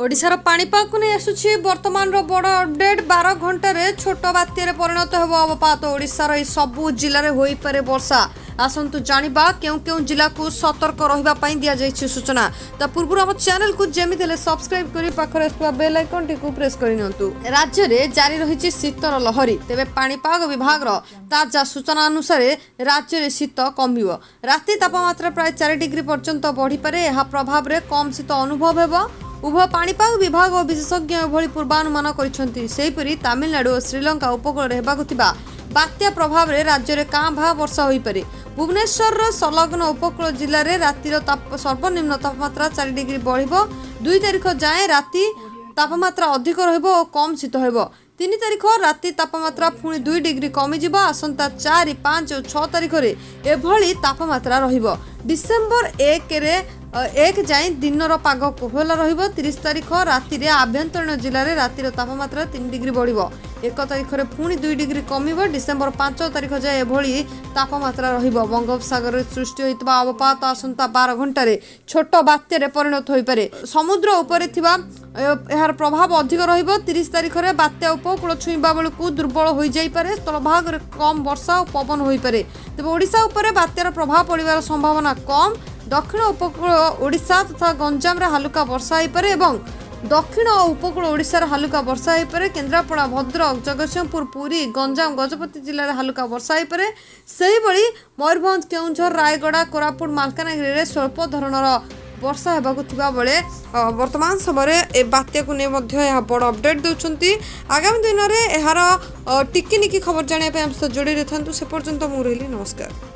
ओडिशार पाणीपाग को नहीं आसुछि वर्तमान रो बड़ अपडेट 12 घंटे छोट बात्यारे परिणत हेब अवपात। ओडिशार ए सबु जिले में होई पारे वर्षा। आसंतु जानिबा केउ केउ जिला को सतर्क रहिबा पई दिया जायछि सूचना। ता पूर्व हम चैनल को जेमिति ले सब्सक्राइब करी पाखरे आसुवा बेल आइकन टी को प्रेस करि नियंतु। राज्य रे जारी रहिछि शीतर लहरी। तेबे पाणीपाग विभाग रो ताजा सूचना अनुसार राज्य रे शीत कमिबो। राति तापमात्रा प्राय 4 डिग्री पर्यंत बढ़ी पारे। एहा प्रभाव रे कम शीत अनुभव हेबो। उभय पाणीपाग विभाग और विशेषज्ञ एभली पूर्वानुमान करिसेंति। सेहिपरि तमिलनाडु और श्रीलंका उपकूल हेबाकु थिबा बात्या प्रभाव रे राज्य रे कां भा वर्षा होई पारे। भुवनेश्वर संलग्न उपकूल जिले में रातिर सर्वनिम्न तापमात्रा 4 डिग्री बढ़िबो। 2 तारिख जाए राति तापमात्रा अधिक रहिबो और कम शीत हेबो। 3 तारिख राति तापमात्रा पुणी 2 डिग्री कमी जिबो। आसंता 4, 5 और 6 तारिख रे एभली तापमात्रा रहिबो। डिसेम्बर 1 जाए दिन पाग कोहला रहिबो। 30 तारिख राति रे आभ्यंतरीण जिले में रातिर तापमात्रा 3 डिग्री बढ़िबो। 1 तारिख रे पुणी 2 डिग्री कमिबो। डिसेम्बर 5 तारिख जाए एभली तापमात्रा रहिबो। बंगोपसागर सृष्टि होइतबा अवपात आसंता 12 घंटे छोट बात्यारे परिणत होई पारे। समुद्र उपरे थिबा यार प्रभाव अधिक रहिबो। 30 तारिख रे बात्या उपकूल छुईबा बेलकु दुर्बल होई जाई पारे। स्थलभाग रे कम वर्षा और पवन होई पारे। तेबे ओडिशा उपरे बात्यार प्रभाव पड़िबार संभावना कम। दक्षिण उपकूल ओडिशा तथा गंजाम रे हालुका वर्षा होई पारे एवं दक्षिण और उपकूल ओडिशा रे हालुका वर्षा होई पारे। केन्द्रापड़ा, भद्रक, जगतसिंहपुर, पुरी, गंजाम, गजपति जिले रे हालुका वर्षा होई पारे। सेही बळी मयूरभंज, केउंझर, रायगड़ा, कोरापुट, मालकानगिरी रे स्वल्प धरणर वर्षा हेबाकु थिबा बेले वर्तमान समय ए बात्या को ने मध्य यह बड़ अपडेट दउछंती। आगामी दिन रे एहार टिकी निकी खबर जानिया पे हम जोड़ी रहथांतु। से पर्यंत मु रहिली। नमस्कार।